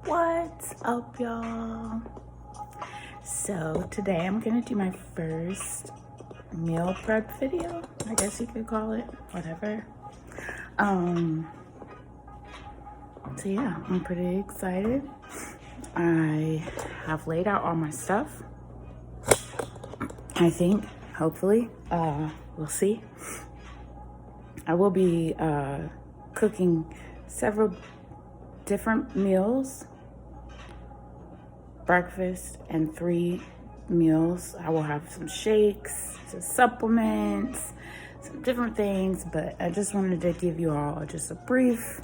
What's up, y'all? So today I'm gonna do my first meal prep video, I guess you could call it, whatever. So yeah, I'm pretty excited. I have laid out all my stuff, I think, hopefully. We'll see. I will be cooking several different meals, breakfast, and 3 meals. I will have some shakes, some supplements, some different things, but I just wanted to give you all just a brief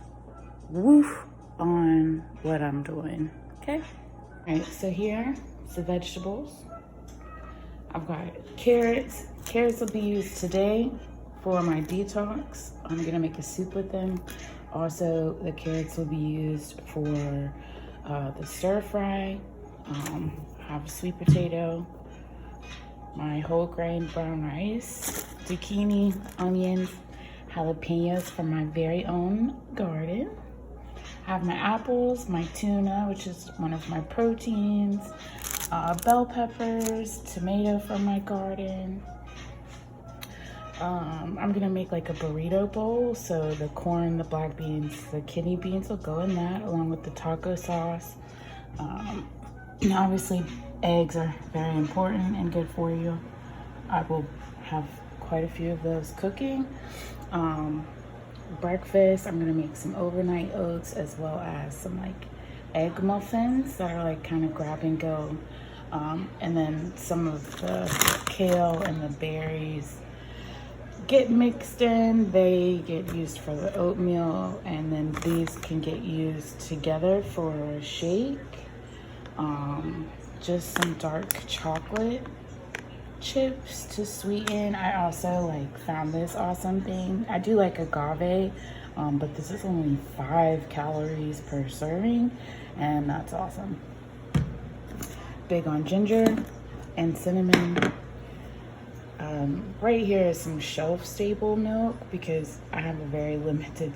woof on what I'm doing, okay? All right, so here is the vegetables. I've got carrots. Carrots will be used today for my detox. I'm gonna make a soup with them. Also, the carrots will be used for the stir fry. I have a sweet potato, my whole grain brown rice, zucchini, onions, jalapenos from my very own garden. I have my apples, my tuna, which is one of my proteins, bell peppers, tomato from my garden. I'm gonna make like a burrito bowl, so the corn, the black beans, the kidney beans will go in that, along with the taco sauce. Obviously, eggs are very important and good for you. I will have quite a few of those cooking. Breakfast, I'm gonna make some overnight oats as well as some like egg muffins that are like kind of grab and go. And then some of the kale and the berries get mixed in. They get used for the oatmeal, and then these can get used together for a shake. Just some dark chocolate chips to sweeten. I also like found this awesome thing. I do like agave, but this is only 5 calories per serving, and that's awesome. Big on ginger and cinnamon. Right here is some shelf-stable milk because I have a very limited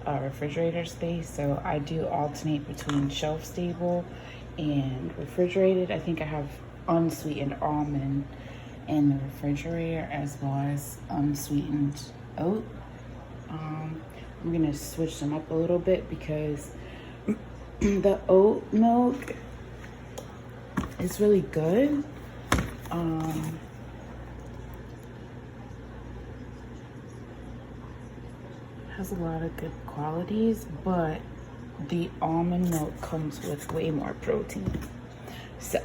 refrigerator space, so I do alternate between shelf-stable and refrigerated. I think I have unsweetened almond in the refrigerator as well as unsweetened oat. I'm gonna switch them up a little bit because the oat milk is really good. Has a lot of good qualities, but the almond milk comes with way more protein. So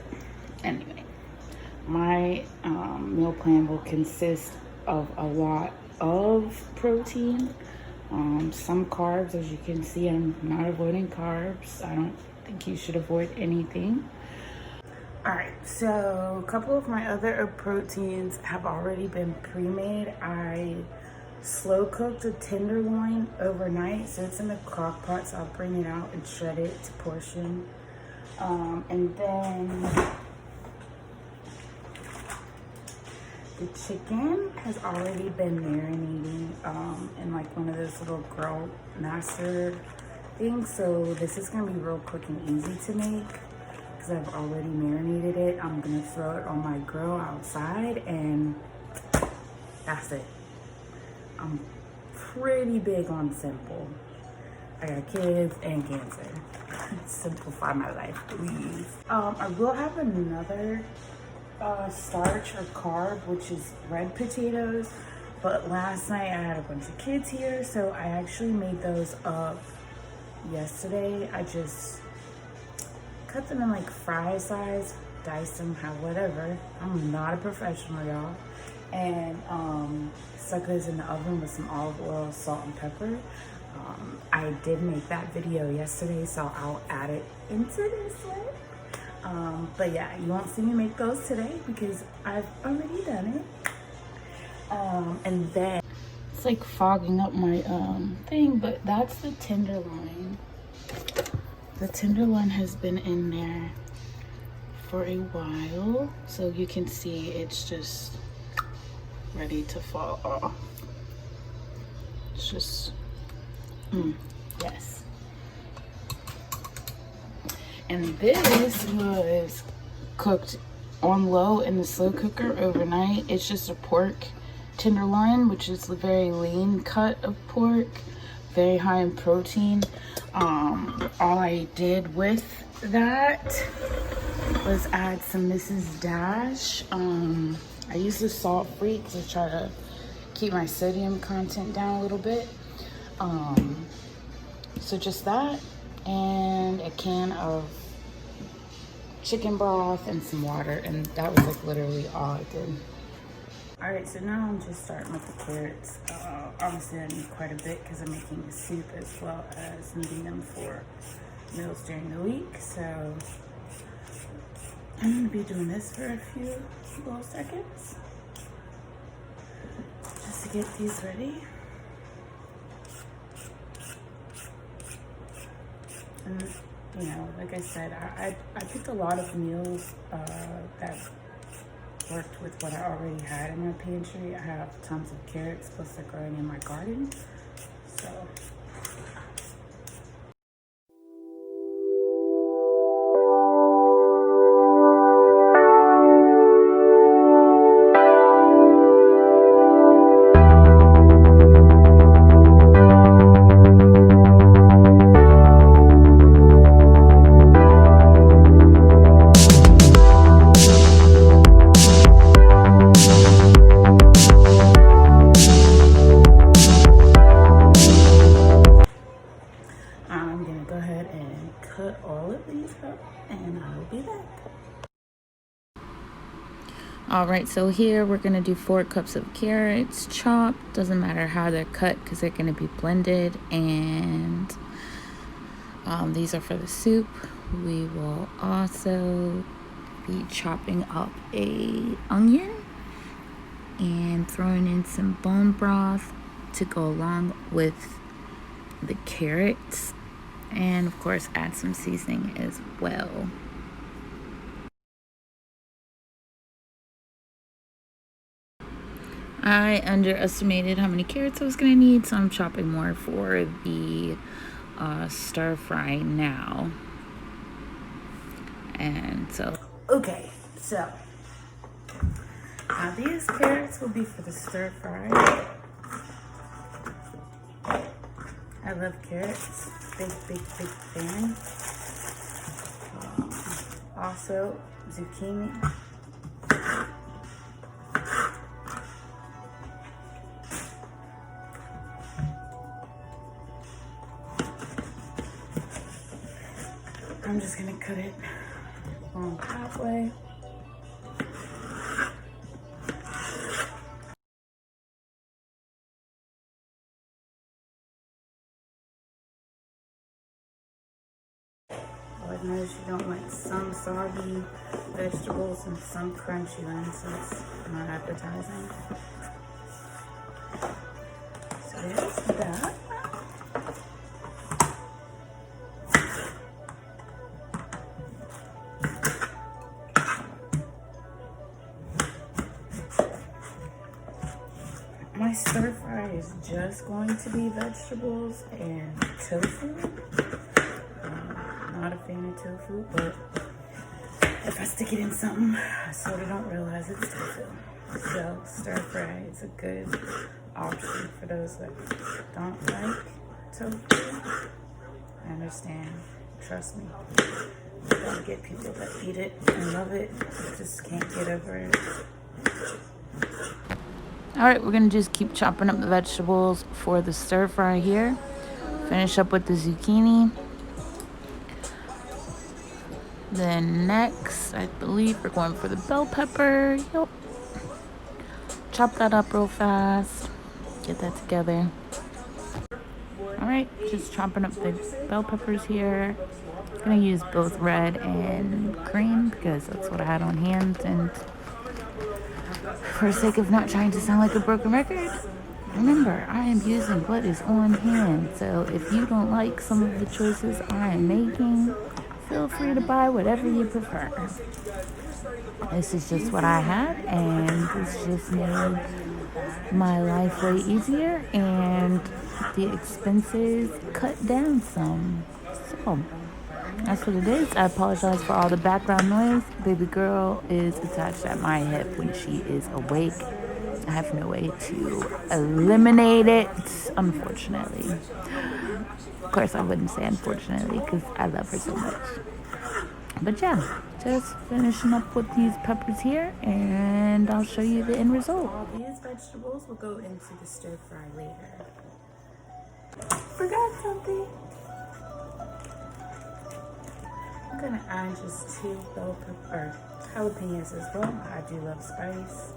anyway, my meal plan will consist of a lot of protein, some carbs. As you can see, I'm not avoiding carbs. I don't think you should avoid anything. All right, so a couple of my other proteins have already been pre-made. I slow cooked a tenderloin overnight, so it's in the crock pot, so I'll bring it out and shred it to portion. And then the chicken has already been marinating in like one of those little grill master things, so this is gonna be real quick and easy to make because I've already marinated it. I'm gonna throw it on my grill outside, and that's it. I'm pretty big on simple. I got kids and cancer. Simplify my life, please. I will have another starch or carb, which is red potatoes. But last night I had a bunch of kids here, so I actually made those up yesterday. I just cut them in like fry size, diced them, whatever. I'm not a professional, y'all. And stuck those in the oven with some olive oil, salt, and pepper. I did make that video yesterday, so I'll add it into this one. But yeah, you won't see me make those today because I've already done it. And then it's like fogging up my thing, but that's the tenderloin. The tenderloin has been in there for a while, so you can see it's just ready to fall off. It's just yes. And this was cooked on low in the slow cooker overnight. It's just a pork tenderloin, which is a very lean cut of pork, very high in protein. All I did with that was add some Mrs. Dash. I use the salt free to try to keep my sodium content down a little bit. So just that, and a can of chicken broth and some water, and that was like literally all I did. All right, so now I'm just starting with the carrots. Obviously I need quite a bit because I'm making a soup as well as needing them for meals during the week. So I'm gonna be doing this for a few little seconds just to get these ready. And you know, like I said, I picked a lot of meals that worked with what I already had in my pantry. I have tons of carrots, plus they're growing in my garden. So I'm gonna go ahead and cut all of these up and I'll be back. All right, so here we're gonna do 4 cups of carrots chopped. Doesn't matter how they're cut because they're gonna be blended. And these are for the soup. We will also be chopping up a onion and throwing in some bone broth to go along with the carrots, and of course add some seasoning as well. I underestimated how many carrots I was gonna need, so I'm chopping more for the stir fry now. And so okay, so now these carrots will be for the stir fry. I love carrots, big fan. Also zucchini. I'm just gonna cut it on halfway. Lord knows you don't like some soggy vegetables and some crunchy ones, so it's not appetizing. So there's that. My stir fry is just going to be vegetables and tofu. Not a fan of tofu, but if I stick it in something, I sort of don't realize it's tofu. So stir fry is a good option for those that don't like tofu. I understand. Trust me. I don't get people that eat it and love it. Just can't get over it. All right, we're gonna just keep chopping up the vegetables for the stir fry here. Finish up with the zucchini. Then next, I believe we're going for the bell pepper. Yep. Chop that up real fast. Get that together. All right, just chopping up the bell peppers here. I'm gonna use both red and green because that's what I had on hand, and for the sake of not trying to sound like a broken record, remember, I am using what is on hand. So if you don't like some of the choices I am making, feel free to buy whatever you prefer. This is just what I had, and this just made my life way easier and the expenses cut down some. So That's what it is. I apologize for all the background noise. Baby girl is attached at my hip when she is awake. I have no way to eliminate it, unfortunately. Of course, I wouldn't say unfortunately because I love her so much. But yeah, just finishing up with these peppers here, and I'll show you the end result. All these vegetables will go into the stir fry later. Forgot something. I'm gonna add just 2 bell pepper or jalapenos as well. I do love spice.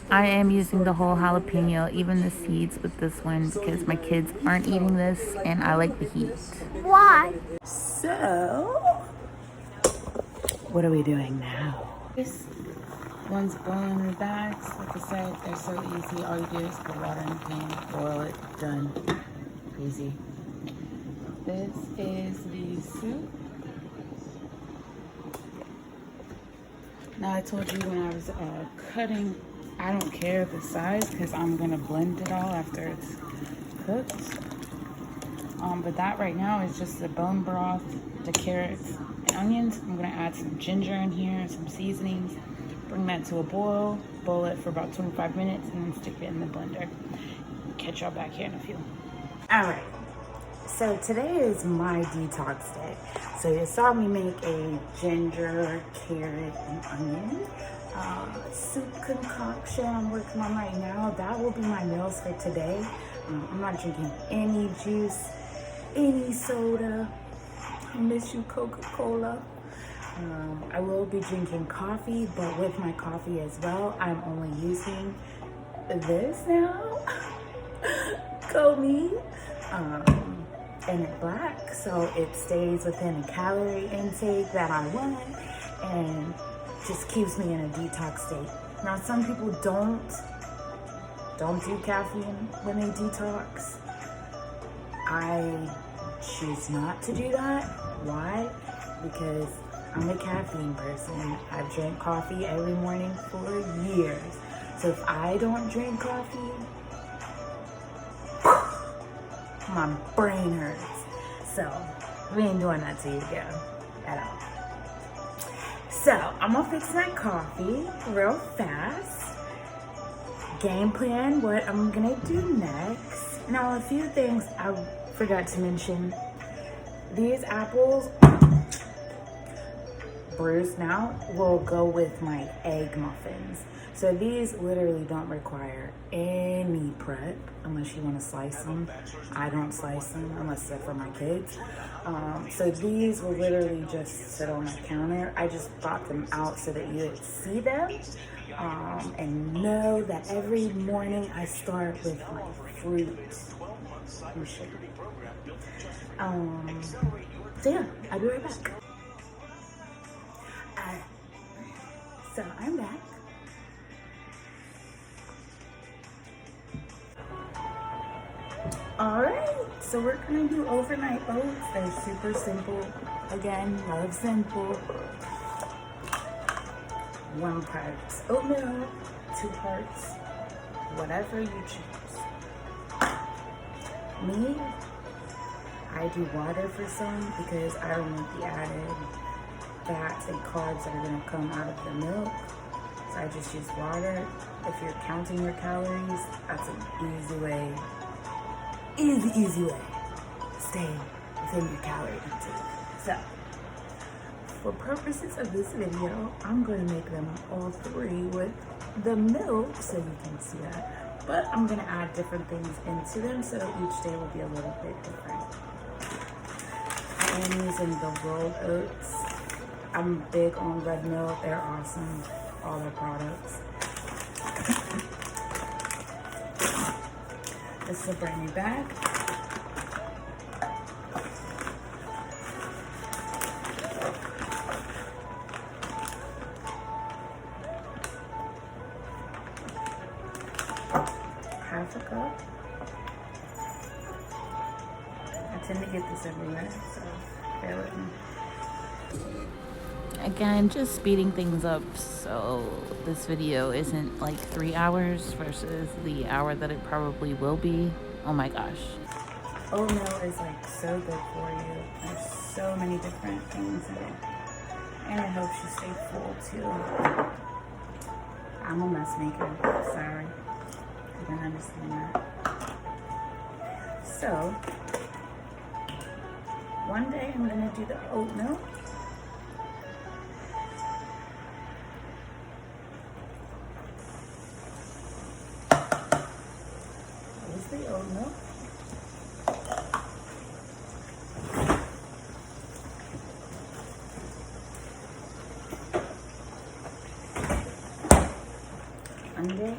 I am using the whole jalapeno, even the seeds with this one, because my kids aren't eating this and I like the heat. Why? So, what are we doing now? This one's boiling in the bags. Like I said, they're so easy. All you do is put water in the pan, boil it, done. Easy. This is the soup. Now I told you when I was cutting, I don't care the size because I'm gonna blend it all after it's cooked. But that right now is just the bone broth, the carrots and onions. I'm gonna add some ginger in here, some seasonings, bring that to a boil it for about 25 minutes and then stick it in the blender. Catch y'all back here in a few. All right, so today is my detox day. So you saw me make a ginger, carrot, and onion soup concoction I'm working on right now. That will be my meals for today. I'm not drinking any juice, any soda. I miss you, Coca-Cola. I will be drinking coffee, but with my coffee as well, I'm only using this now. Go me. And it's black, so it stays within a calorie intake that I want and just keeps me in a detox state. Now, some people don't do caffeine when they detox. I choose not to do that. Why? Because I'm a caffeine person. I've drank coffee every morning for years. So if I don't drink coffee, my brain hurts. So we ain't doing that to you, girl, at all. So I'm gonna fix my coffee real fast. Game plan, what I'm gonna do next. Now, a few things I forgot to mention. These apples, bruised now, will go with my egg muffins. So these literally don't require any prep unless you want to slice them. I don't slice them unless they're for my kids. So these will literally just sit on my counter. I just brought them out so that you would see them and know that every morning I start with my fruit and sugar. So yeah, I'll be right back. So I'm back. Alright, so we're gonna do overnight oats. They're super simple. Again, love simple. 1 part oatmeal, 2 parts, whatever you choose. Me, I do water for some because I don't want the added fats and carbs that are gonna come out of the milk. So I just use water. If you're counting your calories, that's an easy way. Easy way. Stay within your calorie intake. So, for purposes of this video, I'm going to make them all 3 with the milk so you can see that. But I'm going to add different things into them so each day will be a little bit different. I am using the rolled oats. I'm big on red milk. They're awesome. All their products. This is a brand new bag. Half a cup. I tend to get this everywhere, so bear with me. Again, just speeding things up so this video isn't like 3 hours versus the hour that it probably will be. Oh my gosh. Oatmeal is like so good for you. There's so many different things in it. And it helps you stay full too. I'm a mess maker, sorry. I didn't understand that. So, one day I'm gonna do the oatmeal. Here's the oatmeal. Monday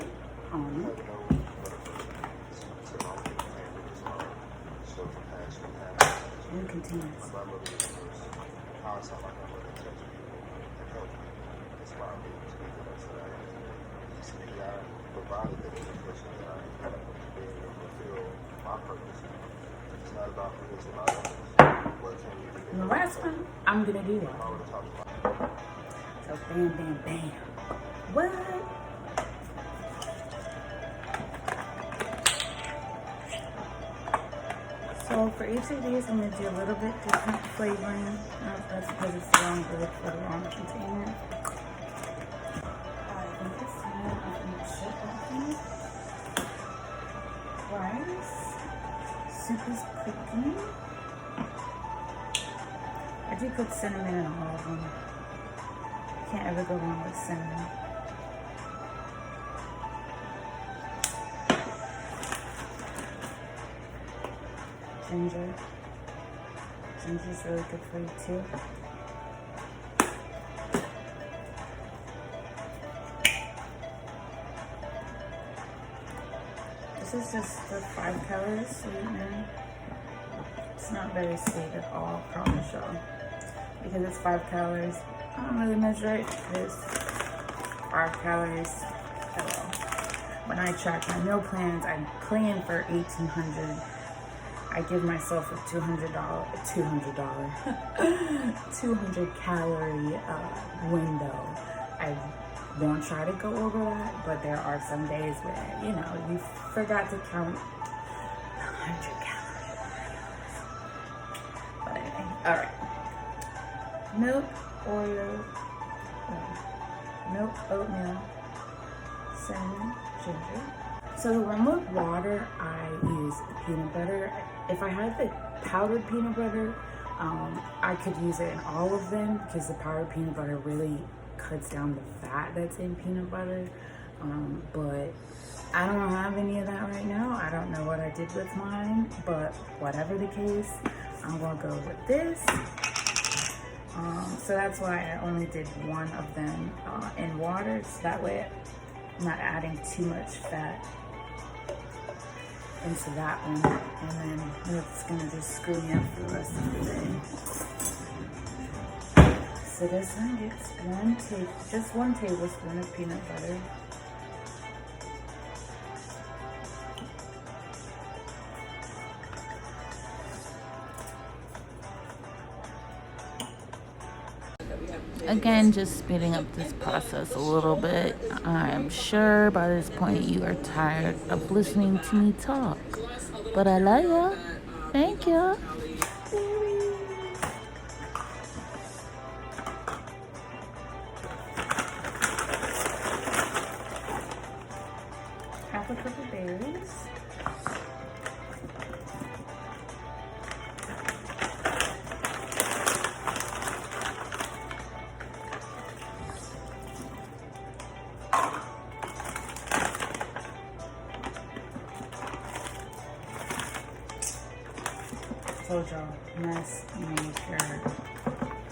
on. And continues. And the last one, I'm gonna do that. So bam, bam, bam. What? So for each of these, I'm gonna do a little bit different flavoring. That's because it's the wrong book for the wrong container. I think it's time of InShot. Rice. Soup is cooking. I do put cinnamon in all of them. Can't ever go wrong with cinnamon. Ginger. Ginger is really good for you too. This is just the 5 calories sweetener. It's not very sweet at all, I promise y'all. Because it's 5 calories. I don't really measure it because 5 calories. Oh well. When I track my meal plans, I plan for 1,800. I give myself a $200 calorie window. I don't try to go over that, but there are some days where, you know, you forgot to count 100 calories. But anyway, all right. Milk, milk, oatmeal, cinnamon, ginger. So the one with water, I use peanut butter. If I had the powdered peanut butter, I could use it in all of them because the powdered peanut butter really cuts down the fat that's in peanut butter. But I don't have any of that right now. I don't know what I did with mine, but whatever the case, I'm gonna go with this. So that's why I only did one of them in water, so that way I'm not adding too much fat into that one, and then it's gonna just screw me up for the rest of the day. So this one gets just 1 tablespoon of peanut butter. Again, just speeding up this process a little bit. I'm sure by this point you are tired of listening to me talk, but I love you. Thank you. Half a cup of berries. Told y'all, mess maker.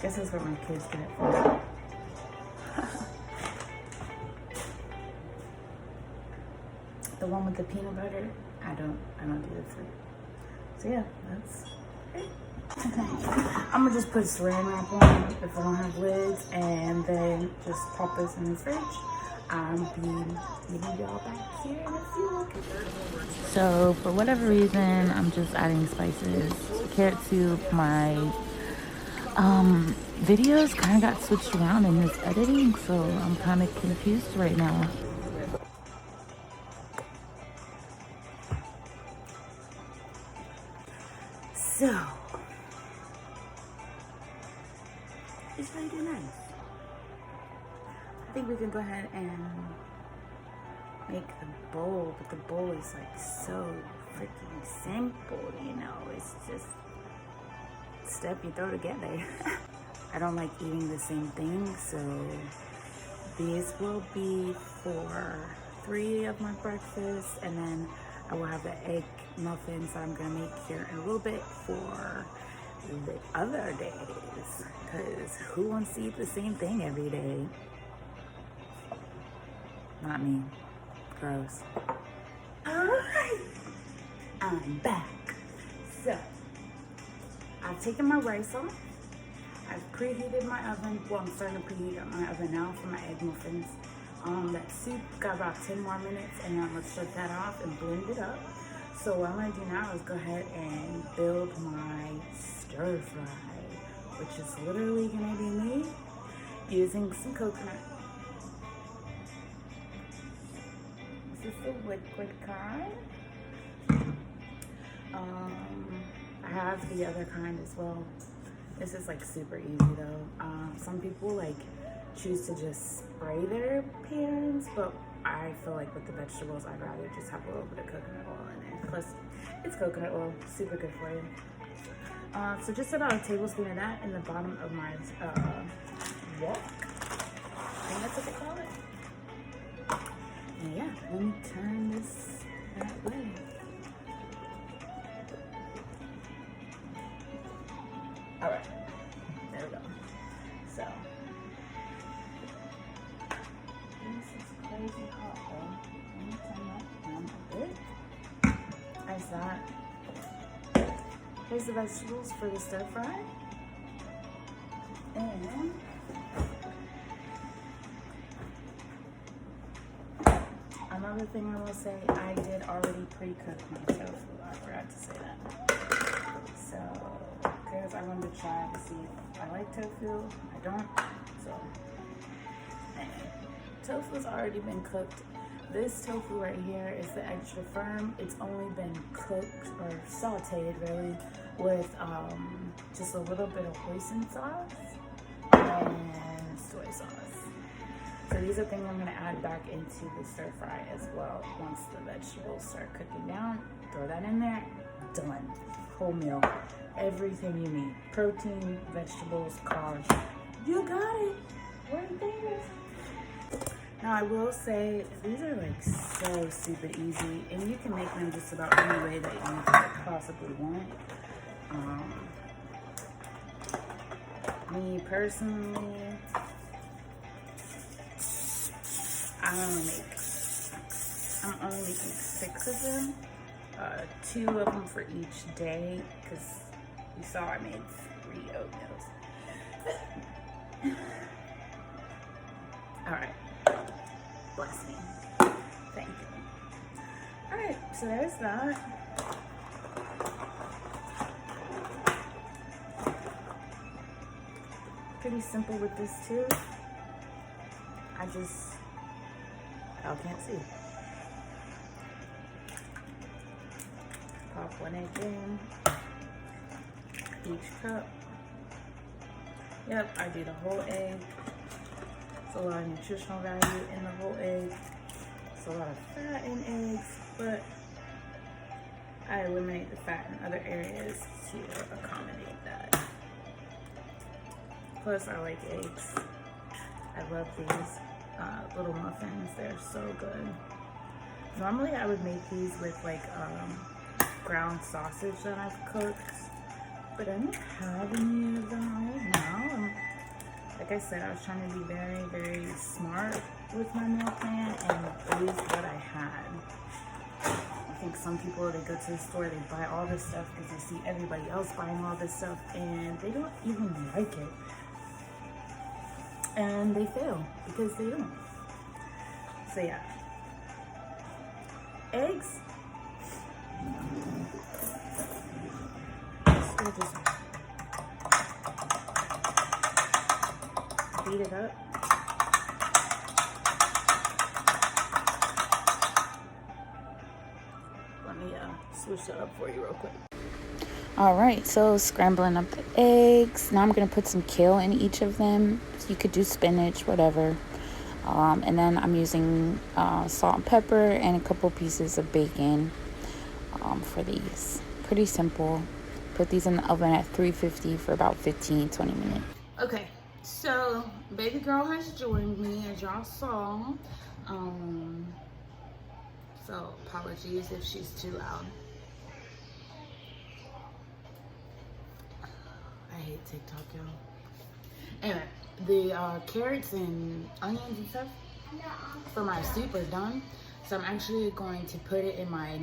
This is what my kids get it for. The one with the peanut butter, I don't do the fruit. So yeah, that's it. I'm gonna just put saran wrap on if I don't have lids, and then just pop this in the fridge. I'll be meeting y'all back here in a few. So for whatever reason, I'm just adding spices. Carrot soup, my videos kind of got switched around in this editing, so I'm kind of confused right now. It's really nice. I think we can go ahead and make the bowl, but the bowl is like so freaking simple, you know. It's just stuff you throw together. I don't like eating the same thing, so these will be for 3 of my breakfasts, and then I will have the egg muffins that I'm gonna make here in a little bit for the other days, because who wants to eat the same thing every day? Not me. Gross. Alright, I'm back. So, I've taken my rice off. I've preheated my oven. Well, I'm starting to preheat my oven now for my egg muffins. That soup got about 10 more minutes, and then let's shut that off and blend it up. So what I'm gonna do now is go ahead and build my stir fry, which is literally gonna be me using some coconut. This is the liquid kind. I have the other kind as well. This is like super easy though. Some people like choose to just spray their pans, but I feel like with the vegetables, I'd rather just have a little bit of coconut oil in there. Plus, it's coconut oil, super good for you. So just about a tablespoon of that in the bottom of my wok. I think that's what they call it. And yeah, let me turn this that way. All right, there we go. So, this is crazy hot though. Let me turn that down a bit. There's that. Here's the vegetables for the stir fry. And another thing I will say, I did already pre-cook my tofu. I forgot to say that. So, because I wanted to try to see if I like tofu. I don't. So, anyway, tofu's already been cooked. This tofu right here is the extra firm. It's only been cooked or sauteed really with just a little bit of hoisin sauce and soy sauce. So these are things I'm gonna add back into the stir fry as well. Once the vegetables start cooking down, throw that in there, done. Whole meal, everything you need. Protein, vegetables, carbs. You got it, right there. Now I will say, these are like so super easy, and you can make them just about any way that you could possibly want. Me personally, I'm only making 6 of them. 2 of them for each day, because you saw I made 3 oatmeals. All right. Bless me. Thank you. Alright, so there's that. Pretty simple with this too. Y'all can't see. Pop 1 egg in. Each cup. Yep, I do the whole egg. There's a lot of nutritional value in the whole egg. There's a lot of fat in eggs, but I eliminate the fat in other areas to accommodate that. Plus, I like eggs. I love these little muffins. They're so good. Normally, I would make these with like ground sausage that I've cooked, but I don't have any of them right now. Like I said, I was trying to be very, very smart with my meal plan and use what I had. I think some people, they go to the store, they buy all this stuff because they see everybody else buying all this stuff and they don't even like it. And they fail because they don't. So yeah. Eggs. Still just beat it up. Let me switch that up for you real quick. All right, so scrambling up the eggs. Now I'm gonna put some kale in each of them. You could do spinach, whatever. And then I'm using salt and pepper and a couple pieces of bacon for these. Pretty simple. Put these in the oven at 350 for about 15-20 minutes. Okay, so baby girl has joined me, as y'all saw. So apologies if she's too loud. I hate TikTok, y'all. Anyway, the carrots and onions and stuff for my soup are done. So I'm actually going to put it in my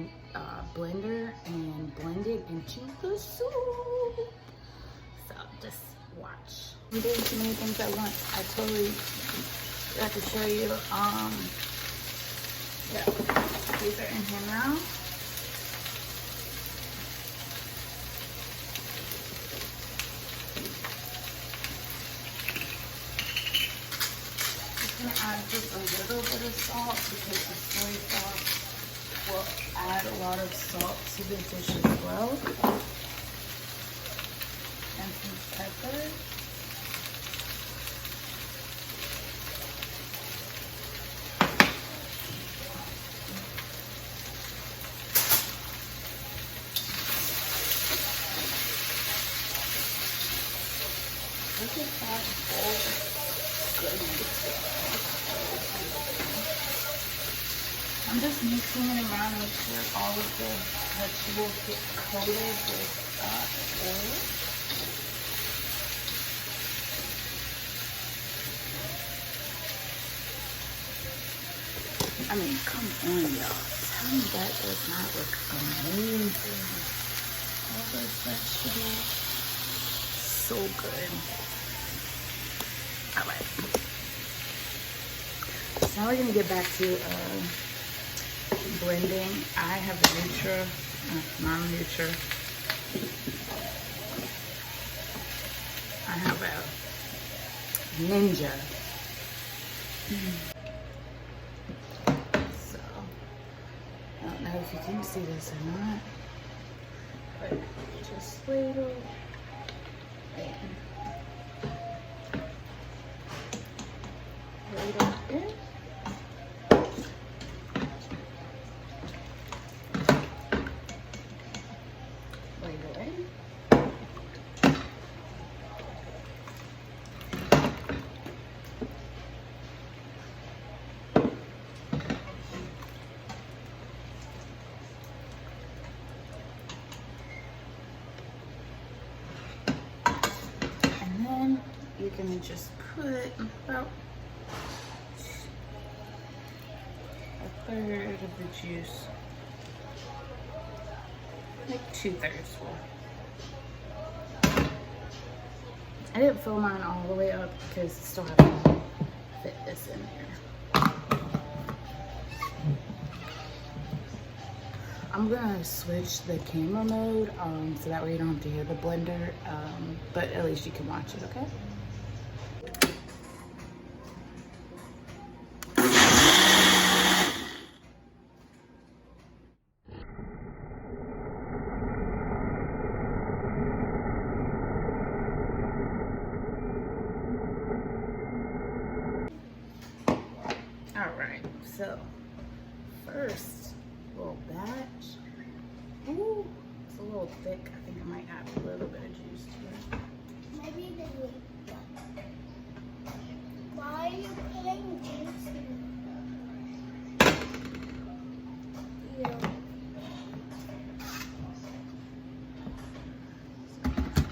blender and blend it into the soup. So just watch. I'm doing too many things at once. I totally forgot to show you. Yeah, these are in here now. I'm gonna add just a little bit of salt because the soy sauce will add a lot of salt to the dish as well. And some pepper. Look at that bowl of goodness. I'm just mixing it around, make sure all of the vegetables get coated with oil. I mean, come on, y'all. Tell me that does not look amazing. All those vegetables. So good. All right. So now we're gonna get back to blending. I have a Nutra, non-Nutra. I have a Ninja. So I don't know if you can see this or not, but just ladle. Ladle in. Ladle in. And then you're gonna just put about a third of the juice, like 2/3 full. I didn't fill mine all the way up because I still have to fit this in here. I'm gonna switch the camera mode so that way you don't have to hear the blender, but at least you can watch it, okay? All right, so first little batch. Ooh, it's a little thick. I think I might add a little bit of juice to it. Maybe they would. Why are you putting juice in? Yeah.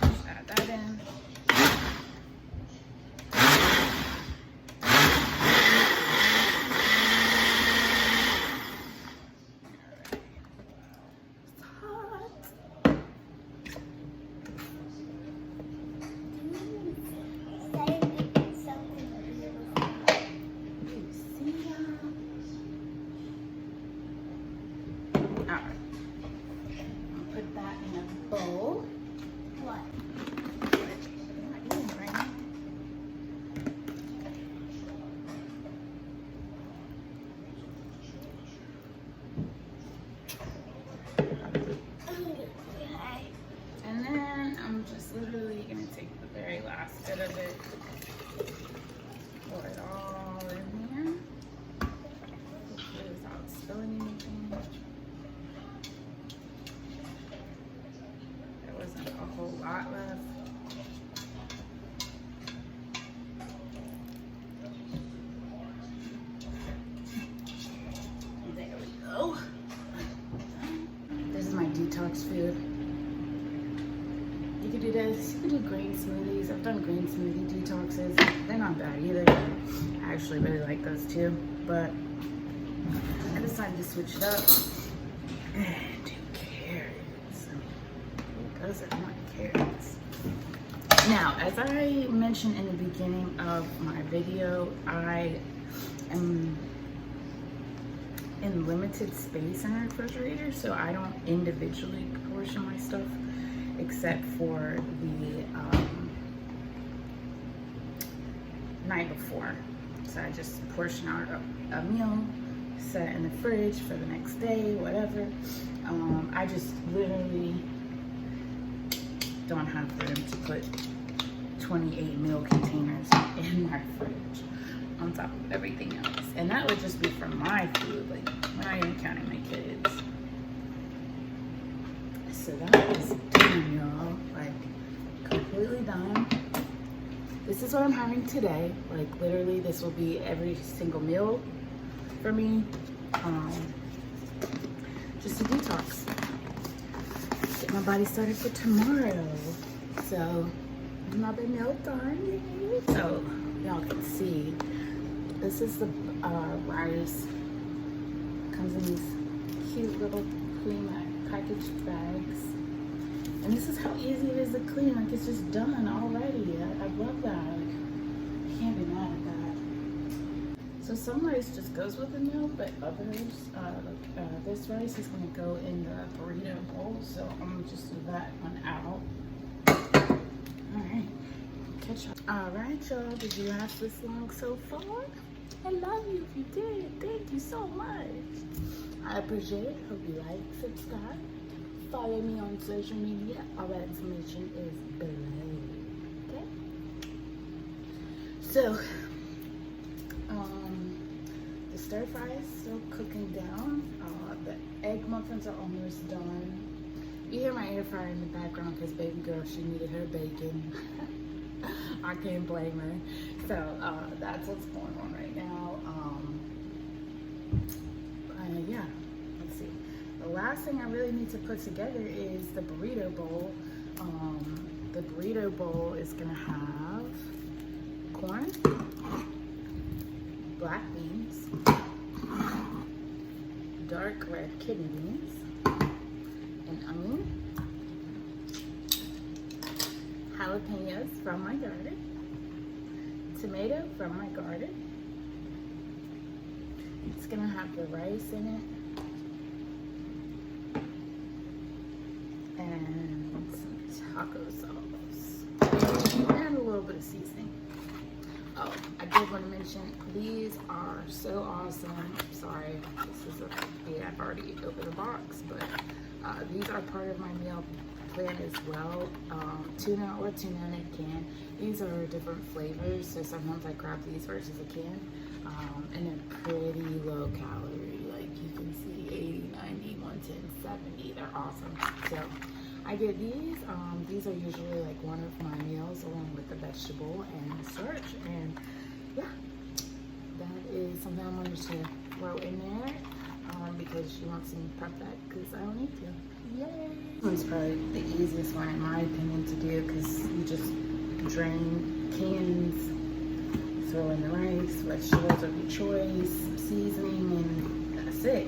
Just add that in. Put that in a bowl. What? gonna take the very last bit of it, pour it all in here, hopefully without spilling anything. There wasn't a whole lot left. There we go. This is my detox food. You could do this, you could do green smoothies. I've done green smoothie detoxes. They're not bad either. I actually really like those too, but I decided to switch it up and do carrots. Who doesn't want carrots? Now, as I mentioned in the beginning of my video, I am in limited space in the refrigerator, so I don't individually portion my stuff except for the night before. So I just portion out a meal, set it in the fridge for the next day, whatever. I just literally don't have room to put 28 meal containers in my fridge on top of everything else. And that would just be for my food, like I'm not even counting my kids. So that is done, y'all. Like completely done. This is what I'm having today. Like literally this will be every single meal for me. Just a detox. Get my body started for tomorrow. So another meal done. So y'all can see. This is the rice. Comes in these cute little clean packaged bags. And this is how easy it is to clean. Like it's just done already. I love that. Like, I can't be mad at that. So some rice just goes with the meal, but others, this rice is gonna go in the burrito bowl. So I'm gonna just do that one out. All right. Catch up. All right, y'all. Did you last this long so far? I love you if you did. Thank you so much. I appreciate it. Hope you like, subscribe, follow me on social media. All that information is below. Okay? So, the stir fry is still cooking down. The egg muffins are almost done. You hear my air fryer in the background because baby girl, she needed her bacon. I can't blame her. So that's what's going on right now. Yeah, let's see. The last thing I really need to put together is the burrito bowl. The burrito bowl is gonna have corn, black beans, dark red kidney beans, an onion, jalapenos from my garden, tomato from my garden. It's gonna have the rice in it and some taco sauce and a little bit of seasoning. Oh, I did want to mention these are so awesome. Sorry, this is I've already opened the box, but these are part of my meal plan as well. Tuna or tuna in a can. These are different flavors, so sometimes I grab these versus a can. And they're pretty low calorie. Like you can see 80, 90, 110, 70. They're awesome. So I get these. These are usually like one of my meals along with the vegetable and the starch. And yeah, that is something I wanted to throw in there because she wants me to prep that because I don't need to. Yay! This one's probably the easiest one in my opinion to do because you just drain cans, throw in the rice, vegetables of your choice, some seasoning, and that's it.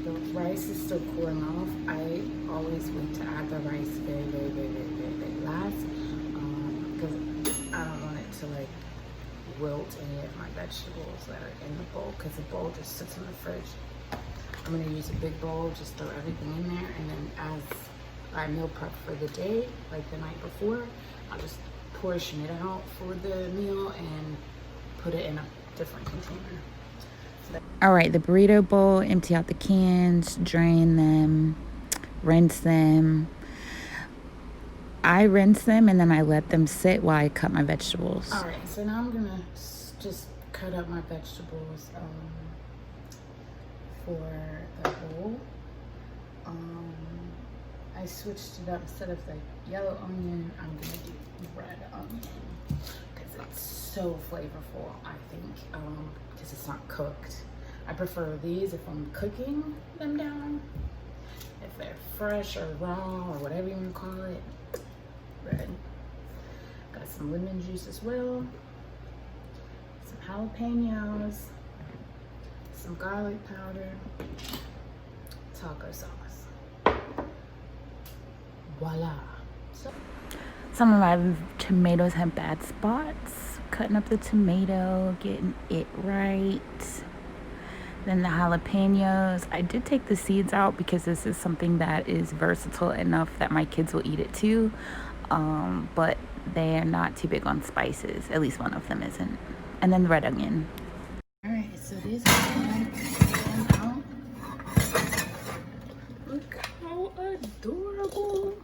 The rice is still cooling off. I always wait to add the rice very, very, very, very, very, very last because I don't want it to like wilt any of my vegetables that are in the bowl because the bowl just sits in the fridge. I'm going to use a big bowl, just throw everything in there, and then as I meal prep for the day, like the night before, I'll just portion it out for the meal and put it in a different container. All right, the burrito bowl, empty out the cans, drain them, rinse them. I rinse them and then I let them sit while I cut my vegetables. All right, so now I'm gonna just cut up my vegetables for the bowl. I switched it up. Instead of the yellow onion, I'm gonna do red onion because it's so flavorful, I think, because it's not cooked. I prefer these if I'm cooking them down. If they're fresh or raw or whatever you want to call it, red. Got some lemon juice as well, some jalapenos, some garlic powder, taco sauce. Voila. Some of my tomatoes have bad spots. Cutting up the tomato, getting it right. Then the jalapenos. I did take the seeds out because this is something that is versatile enough that my kids will eat it too. But they are not too big on spices. At least one of them isn't. And then the red onion. All right, so these are out. Look how adorable.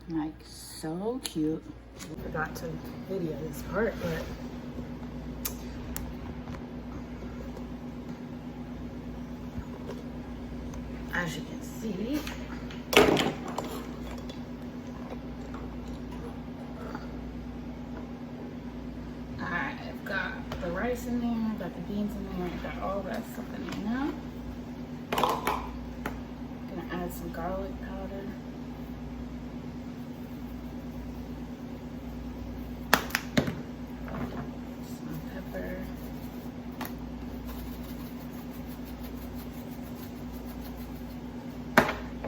Like, so cute. Forgot to video this part, but as you can see, I've got the rice in there, got the beans in there, got all that stuff in there now. Gonna add some garlic powder. Some pepper.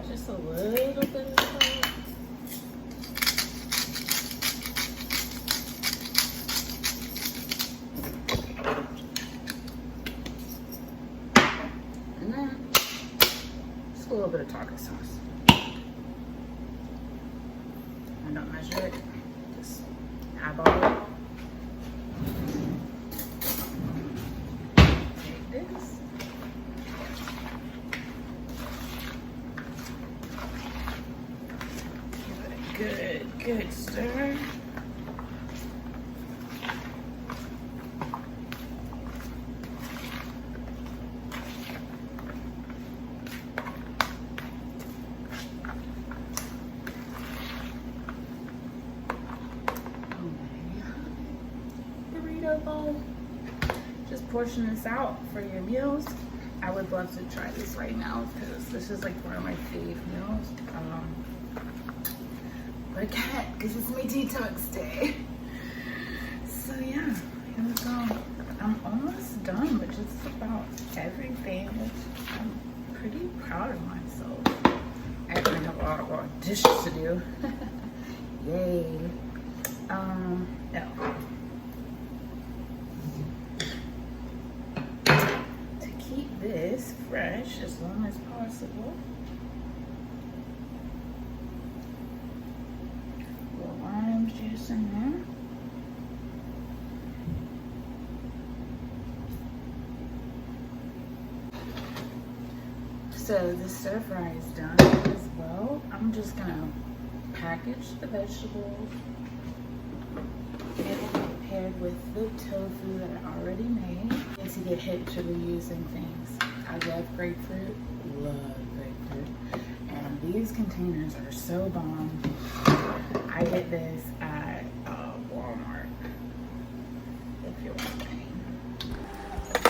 Just a little bit of salt. And then just a little bit of taco sauce. I don't measure it, just eyeball it. Take this. Good stir. Burrito bowl. Just portion this out for your meals. I would love to try this right now because this is like one of my fave meals. But I can't because it's my detox day. So yeah, here we go. I'm almost done with just about everything. I'm pretty proud of myself. I actually have a lot of more dishes to do. Yay. Yeah. To keep this fresh as long as possible, lime juice in there. So the stir fry is done as well. I'm just gonna package the vegetables, get it paired with the tofu that I already made. And to get hip to reusing things. I love grapefruit, and these containers are so bomb. I get this at Walmart, if you're wondering.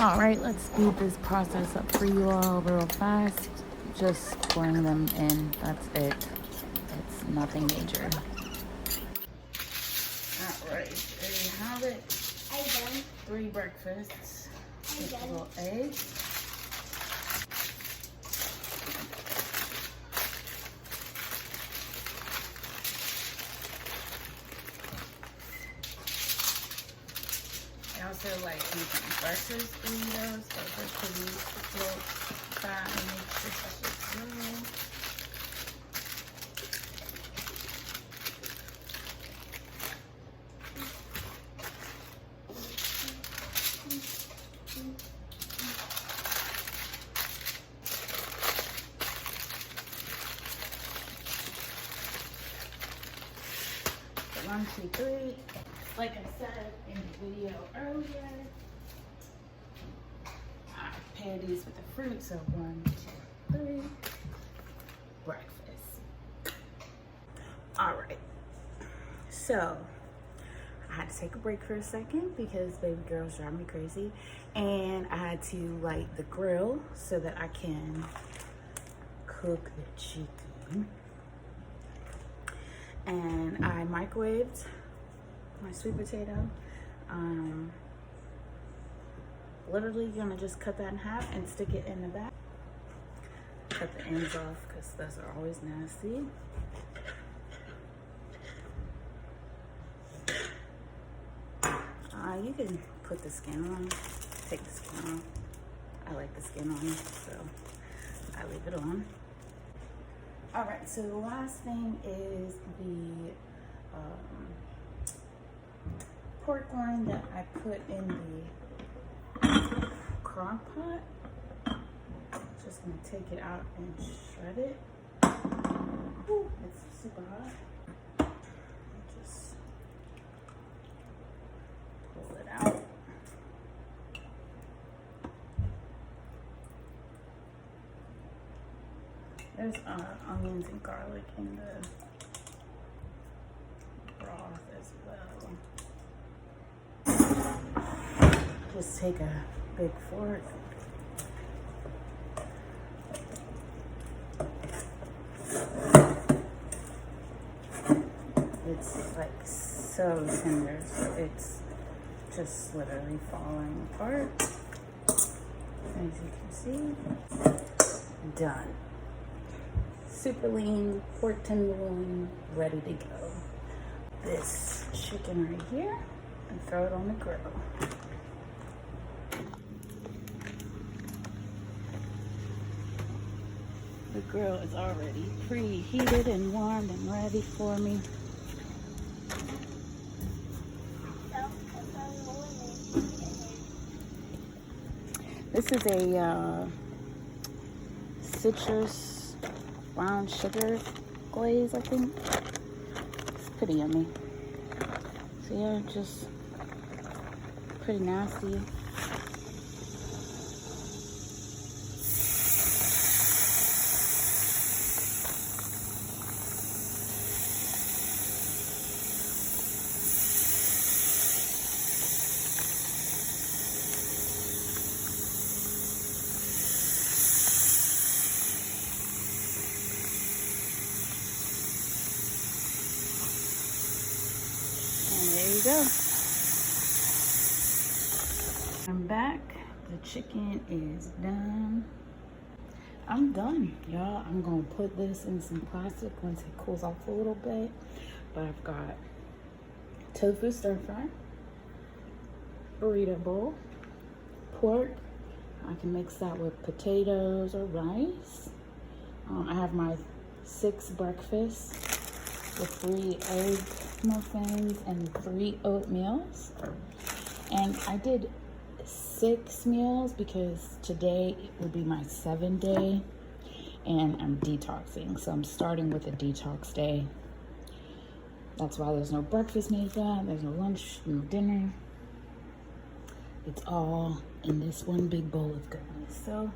All right, let's speed this process up for you all real fast. Just pouring them in, that's it. It's nothing major. All right, there you have it. I done. 3 breakfasts with a little egg. I also like making breakfast burritos. Those are pretty good, fat, and nutritious as well. 1, 2, 3. Like I said in the video earlier, I pair these with the fruit. So 1, 2, 3. Breakfast. All right. So I had to take a break for a second because baby girls drive me crazy, and I had to light the grill so that I can cook the chicken. And I microwaved my sweet potato. Literally gonna just cut that in half and stick it in the back. Cut the ends off because those are always nasty. You can put the skin on, take the skin off. I like the skin on, so I leave it on. All right, so the last thing is the pork loin that I put in the crock pot. Just gonna take it out and shred it. Ooh, it's super hot. Just pull it out. There's onions and garlic in the broth as well. Just take a big fork. It's like so tender, so it's just literally falling apart. As you can see, done. Super lean pork tenderloin, ready to go. This chicken right here, and throw it on the grill. The grill is already preheated and warmed and ready for me. This is a citrus brown sugar glaze, I think. It's pretty yummy. So yeah, just pretty nasty. There you go. I'm back. The chicken is done. I'm done, y'all. I'm gonna put this in some plastic once it cools off a little bit. But I've got tofu stir fry, burrito bowl, pork. I can mix that with potatoes or rice. I have my 6 breakfasts with 3 egg muffins and 3 oatmeals. And I did 6 meals because today will be my 7th day and I'm detoxing. So I'm starting with a detox day. That's why there's no breakfast made yet. There's no lunch, no dinner. It's all in this one big bowl of goodness. So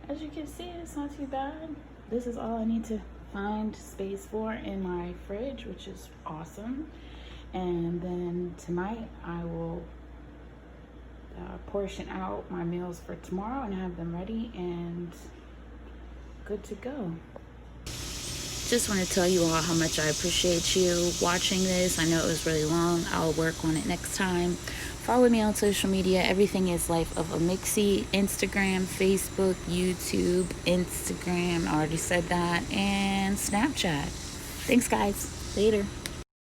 as you can see, it's not too bad. This is all I need to find space for in my fridge, which is awesome. And then tonight I will portion out my meals for tomorrow and have them ready and good to go. Just want to tell you all how much I appreciate you watching this. I know it was really long. I'll work on it next time. Follow me on social media. Everything is Life of a Mixie. Instagram, Facebook, YouTube, Instagram. I already said that. And Snapchat. Thanks, guys. Later.